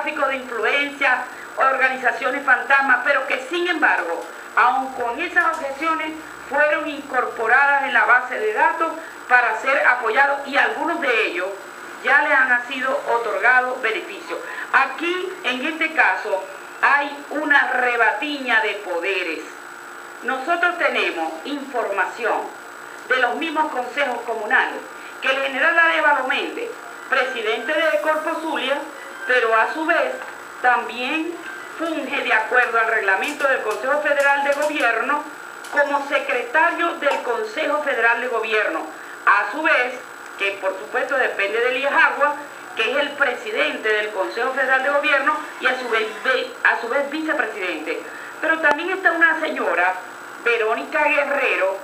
tráfico de influencia, organizaciones fantasmas, pero que sin embargo, aun con esas objeciones, fueron incorporadas en la base de datos para ser apoyados y algunos de ellos ya les han sido otorgados beneficios. Aquí, en este caso, hay una rebatiña de poderes. Nosotros tenemos información de los mismos consejos comunales que el general Arevalo Méndez, presidente de Corpo Zulia, pero a su vez también funge de acuerdo al reglamento del Consejo Federal de Gobierno como secretario del Consejo Federal de Gobierno, a su vez, que por supuesto depende de Elías Agua, que es el presidente del Consejo Federal de Gobierno y a su vez vicepresidente. Pero también está una señora, Verónica Guerrero,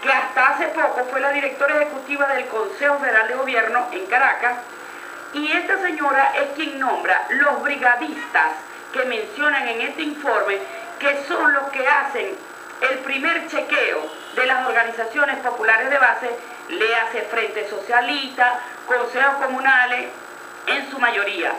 que hasta hace poco fue la directora ejecutiva del Consejo Federal de Gobierno en Caracas, y esta señora es quien nombra los brigadistas que mencionan en este informe, que son los que hacen el primer chequeo de las organizaciones populares de base, le hace Frente Socialista, consejos comunales, en su mayoría.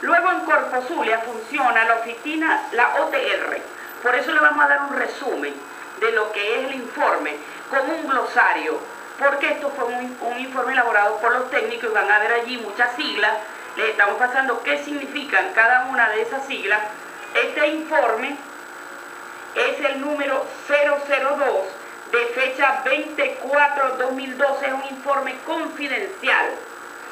Luego en Corpo Zulia funciona la oficina, la OTR. Por eso le vamos a dar un resumen de lo que es el informe, con un glosario, porque esto fue un informe elaborado por los técnicos y van a ver allí muchas siglas. Les estamos pasando qué significan cada una de esas siglas. Este informe es el número 002 de fecha 24/2012, es un informe confidencial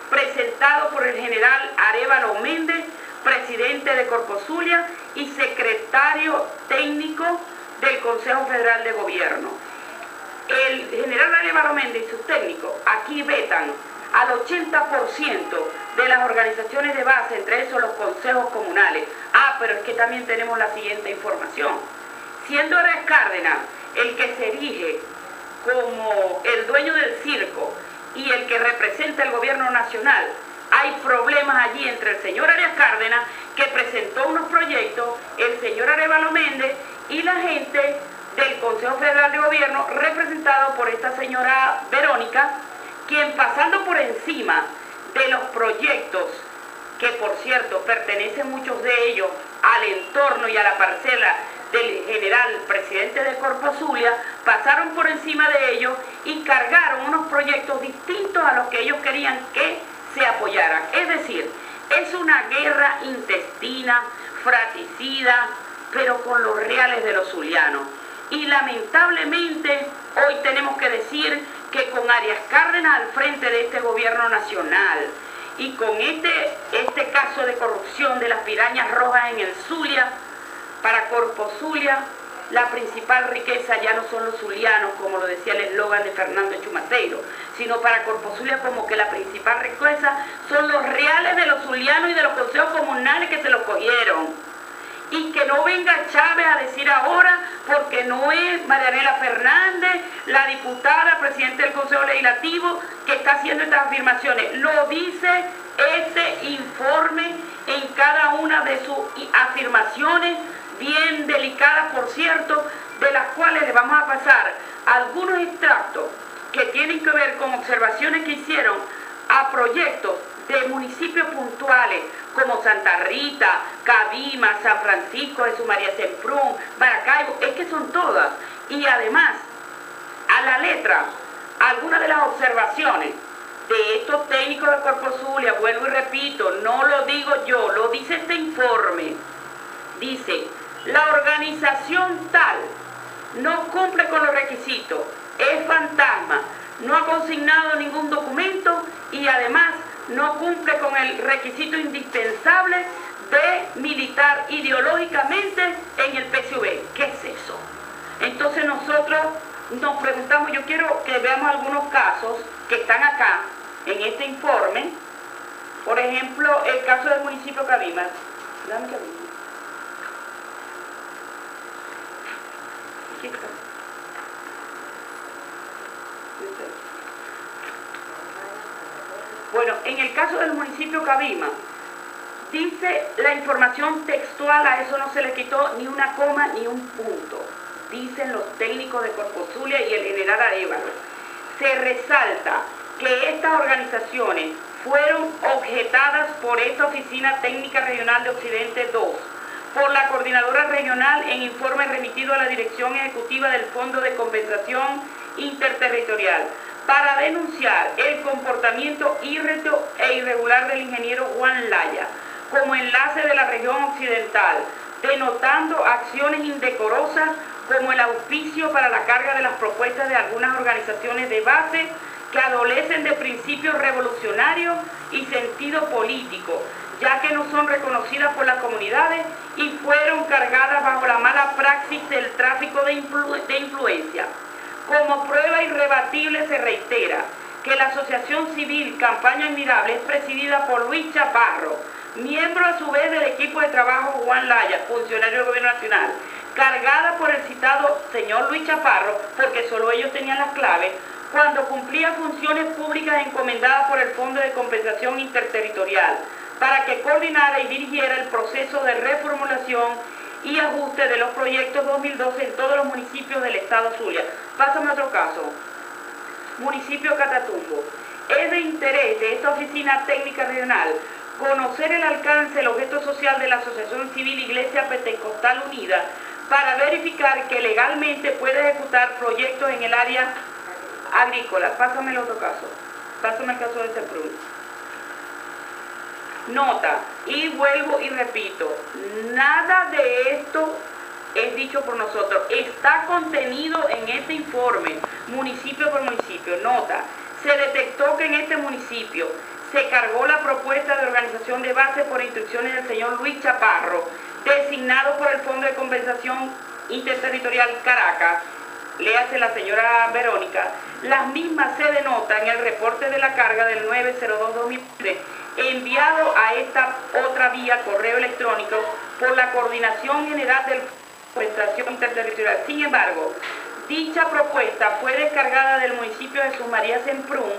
presentado por el general Arevalo Méndez, presidente de Corpo Zulia y secretario técnico del Consejo Federal de Gobierno. El general Arevalo Méndez y sus técnicos aquí vetan al 80% de las organizaciones de base, entre esos los consejos comunales. Pero es que también tenemos la siguiente información. Siendo Arias Cárdenas el que se erige como el dueño del circo y el que representa el gobierno nacional, hay problemas allí entre el señor Arias Cárdenas, que presentó unos proyectos, el señor Arevalo Méndez y la gente del Consejo Federal de Gobierno, representado por esta señora Verónica, quien pasando por encima de los proyectos, que por cierto pertenecen muchos de ellos al entorno y a la parcela del general presidente de Corpo Zulia, pasaron por encima de ellos y cargaron unos proyectos distintos a los que ellos querían que se apoyaran. Es decir, es una guerra intestina, fratricida, pero con los reales de los zulianos. Y lamentablemente hoy tenemos que decir que con Arias Cárdenas al frente de este gobierno nacional y con este caso de corrupción de las pirañas rojas en el Zulia, para Corpo Zulia la principal riqueza ya no son los zulianos, como lo decía el eslogan de Fernando Chumateiro, sino para Corpo Zulia como que la principal riqueza son los reales de los zulianos y de los consejos comunales que se los cogieron. Y que no venga Chávez a decir ahora, porque no es Marianela Fernández, la diputada, presidente del Consejo Legislativo, que está haciendo estas afirmaciones. Lo dice ese informe en cada una de sus afirmaciones, bien delicadas, por cierto, de las cuales le vamos a pasar algunos extractos que tienen que ver con observaciones que hicieron a proyectos de municipios puntuales como Santa Rita, Cabima, San Francisco, Jesús María Semprún, Maracaibo, es que son todas. Y además, a la letra, algunas de las observaciones de estos técnicos de Corpo Zulia, vuelvo y repito, no lo digo yo, lo dice este informe. Dice, la organización tal no cumple con los requisitos, es fantasma, no ha consignado ningún documento y además no cumple con el requisito indispensable de militar ideológicamente en el PSV. ¿Qué es eso? Entonces nosotros nos preguntamos, yo quiero que veamos algunos casos que están acá en este informe. Por ejemplo, el caso del municipio Cabima. Dame Cabima. Aquí está. Bueno, en el caso del municipio Cabima, dice la información textual, a eso no se le quitó ni una coma ni un punto. Dicen los técnicos de Corpo Zulia y el general Arevalo. Se resalta que estas organizaciones fueron objetadas por esta Oficina Técnica Regional de Occidente 2, por la Coordinadora Regional en informe remitido a la Dirección Ejecutiva del Fondo de Compensación Interterritorial, para denunciar el comportamiento irrecto e irregular del ingeniero Juan Laya como enlace de la región occidental, denotando acciones indecorosas como el auspicio para la carga de las propuestas de algunas organizaciones de base que adolecen de principios revolucionarios y sentido político, ya que no son reconocidas por las comunidades y fueron cargadas bajo la mala praxis del tráfico de influencia. Como prueba irrebatible se reitera que la Asociación Civil Campaña Admirable es presidida por Luis Chaparro, miembro a su vez del equipo de trabajo Juan Laya, funcionario del Gobierno Nacional, cargada por el citado señor Luis Chaparro, porque solo ellos tenían las claves, cuando cumplía funciones públicas encomendadas por el Fondo de Compensación Interterritorial, para que coordinara y dirigiera el proceso de reformulación y ajuste de los proyectos 2012 en todos los municipios del estado Zulia. Pásame otro caso. Municipio Catatumbo. Es de interés de esta Oficina Técnica Regional conocer el alcance del objeto social de la Asociación Civil Iglesia Pentecostal Unida para verificar que legalmente puede ejecutar proyectos en el área agrícola. Pásame el otro caso. Pásame el caso de Semprún. Nota, y vuelvo y repito, nada de esto es dicho por nosotros, está contenido en este informe, municipio por municipio. Nota, se detectó que en este municipio se cargó la propuesta de organización de base por instrucciones del señor Luis Chaparro, designado por el Fondo de Compensación Interterritorial Caracas, léase la señora Verónica. Las mismas se denotan en el reporte de la carga del 902-2003, enviado a esta otra vía correo electrónico por la Coordinación General de Compensación Interterritorial. Sin embargo, dicha propuesta fue descargada del municipio de Jesús María Semprún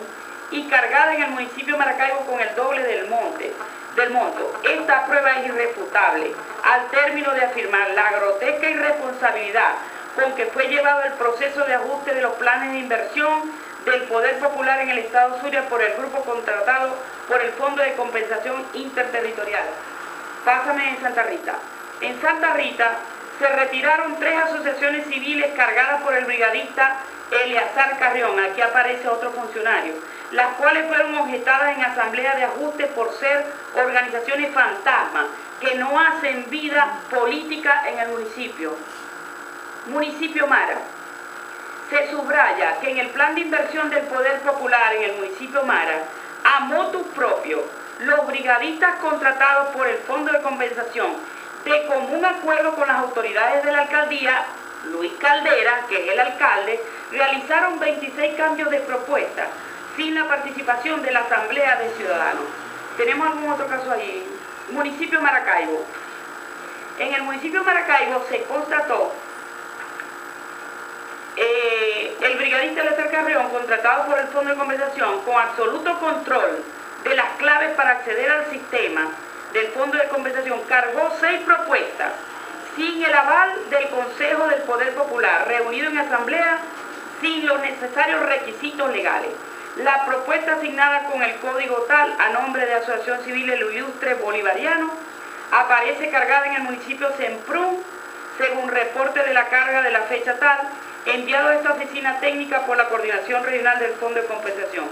y cargada en el municipio de Maracaibo con el doble del monto. Esta prueba es irrefutable al término de afirmar la grotesca irresponsabilidad con que fue llevado el proceso de ajuste de los planes de inversión del Poder Popular en el Estado Zulia por el grupo contratado por el Fondo de Compensación Interterritorial. Pásame en Santa Rita. En Santa Rita se retiraron 3 asociaciones civiles cargadas por el brigadista Eleazar Carrión, aquí aparece otro funcionario, las cuales fueron objetadas en asamblea de ajuste por ser organizaciones fantasma que no hacen vida política en el municipio. Municipio Mara. Se subraya que en el plan de inversión del Poder Popular en el municipio Mara, a motu propio, los brigadistas contratados por el Fondo de Compensación, de común acuerdo con las autoridades de la alcaldía, Luis Caldera, que es el alcalde, realizaron 26 cambios de propuesta sin la participación de la Asamblea de Ciudadanos. ¿Tenemos algún otro caso ahí? Municipio Maracaibo. En el municipio Maracaibo se constató el brigadista Eleazar Carrión, contratado por el Fondo de Compensación, con absoluto control de las claves para acceder al sistema del Fondo de Compensación, cargó 6 propuestas sin el aval del Consejo del Poder Popular, reunido en asamblea sin los necesarios requisitos legales. La propuesta asignada con el código tal a nombre de Asociación Civil El Ilustre Bolivariano aparece cargada en el municipio Semprún, según reporte de la carga de la fecha tal, enviado a esta oficina técnica por la Coordinación Regional del Fondo de Compensación.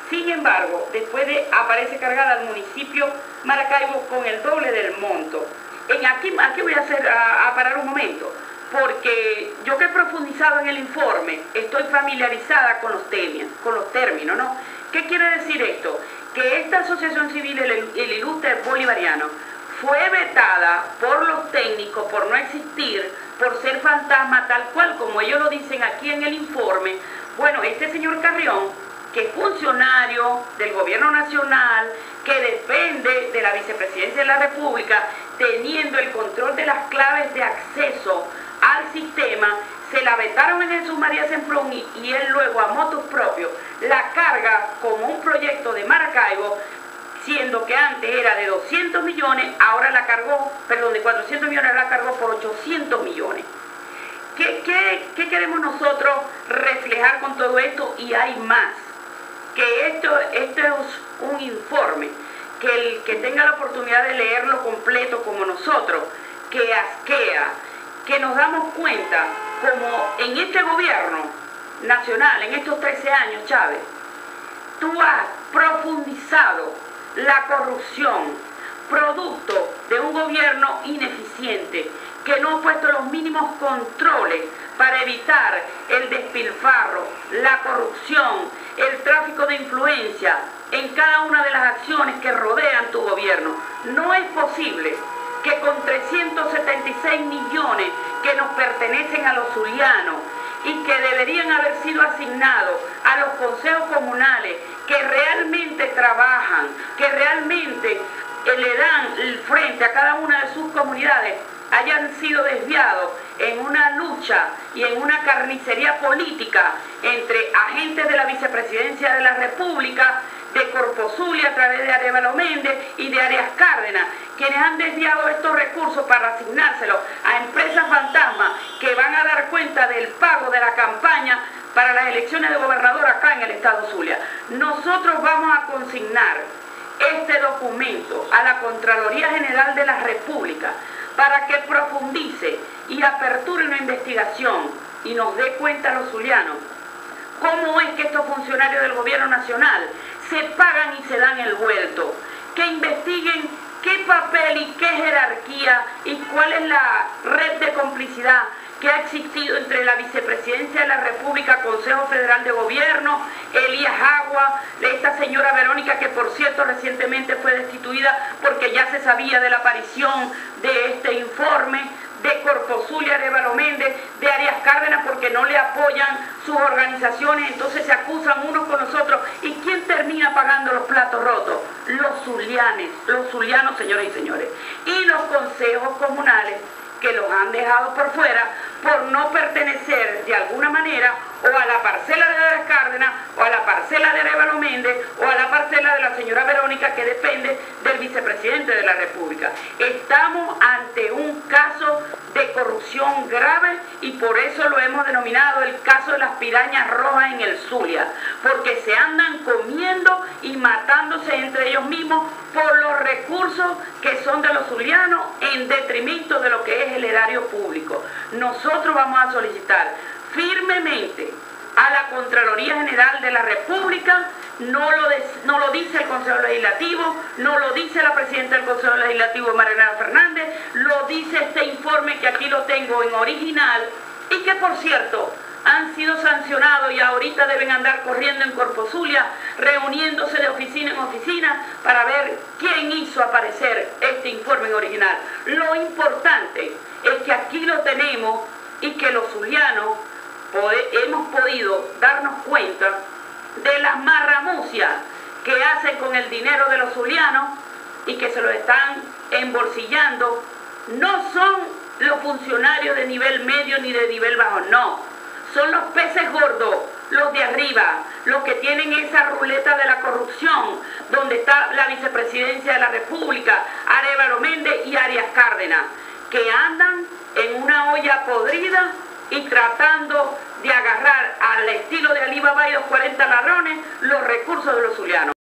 Sin embargo, después aparece cargada al municipio Maracaibo con el doble del monto. Aquí voy a parar un momento, porque yo que he profundizado en el informe, estoy familiarizada con los términos, ¿no? ¿Qué quiere decir esto? Que esta asociación civil, el Ilustre Bolivariano, fue vetada por los técnicos por no existir, por ser fantasma, tal cual como ellos lo dicen aquí en el informe. Bueno, este señor Carrión, que es funcionario del gobierno nacional, que depende de la vicepresidencia de la República, teniendo el control de las claves de acceso al sistema, se la vetaron en Jesús María Semprún y él luego a motus propio la carga como un proyecto de Maracaibo, siendo que antes era de 200 millones, ahora la cargó, perdón, de 400 millones, ahora la cargó por 800 millones. ¿Qué queremos nosotros reflejar con todo esto? Y hay más. que esto es un informe que el que tenga la oportunidad de leerlo completo como nosotros, que asquea, que nos damos cuenta como en este gobierno nacional, en estos 13 años, Chávez, tú has profundizado la corrupción, producto de un gobierno ineficiente, que no ha puesto los mínimos controles para evitar el despilfarro, la corrupción, el tráfico de influencia en cada una de las acciones que rodean tu gobierno. No es posible que con 376 millones que nos pertenecen a los zulianos y que deberían haber sido asignados a los consejos comunales que realmente trabajan, que realmente le dan el frente a cada una de sus comunidades, hayan sido desviados en una lucha y en una carnicería política entre agentes de la Vicepresidencia de la República, de Corpo Zulia a través de Arévalo Méndez y de Arias Cárdenas, quienes han desviado estos recursos para asignárselos a empresas fantasmas que van a dar cuenta del pago de la campaña para las elecciones de gobernador acá en el estado Zulia. Nosotros vamos a consignar este documento a la Contraloría General de la República para que profundice y aperture una investigación y nos dé cuenta a los zulianos cómo es que estos funcionarios del gobierno nacional se pagan y se dan el vuelto, que investiguen qué papel y qué jerarquía y cuál es la red de complicidad que ha existido entre la Vicepresidencia de la República, Consejo Federal de Gobierno, Elías Agua, esta señora Verónica, que por cierto recientemente fue destituida porque ya se sabía de la aparición de este informe, de Corpo Zulia, Arévalo Méndez, de Arias Cárdenas, porque no le apoyan sus organizaciones, entonces se acusan unos con los otros. ¿Y quién termina pagando los platos rotos? Los zulianos, señoras y señores. Y los consejos comunales, que los han dejado por fuera por no pertenecer de alguna manera o a la parcela de Arias Cárdenas, o a la parcela de Arévalo Méndez, o a la parcela de la señora Verónica, que depende del vicepresidente de la República. Estamos ante un caso de corrupción grave y por eso lo hemos denominado el caso de las pirañas rojas en el Zulia, porque se andan comiendo y matándose entre ellos mismos por los recursos que son de los zulianos en detrimento de lo que es el erario público. Nosotros vamos a solicitar firmemente a la Contraloría General de la República, no lo dice el Consejo Legislativo, no lo dice la Presidenta del Consejo Legislativo, Mariana Fernández, lo dice este informe que aquí lo tengo en original y que por cierto han sido sancionados y ahorita deben andar corriendo en Corpo Zulia, reuniéndose de oficina en oficina para ver quién hizo aparecer este informe en original. Lo importante es que aquí lo tenemos y que los zulianos hemos podido darnos cuenta de las marramucias que hacen con el dinero de los zulianos y que se lo están embolsillando. No son los funcionarios de nivel medio ni de nivel bajo, no. Son los peces gordos, los de arriba, los que tienen esa ruleta de la corrupción, donde está la Vicepresidencia de la República, Arévalo Méndez y Arias Cárdenas, que andan en una olla podrida y tratando de agarrar al estilo de Alibaba y los 40 ladrones los recursos de los zulianos.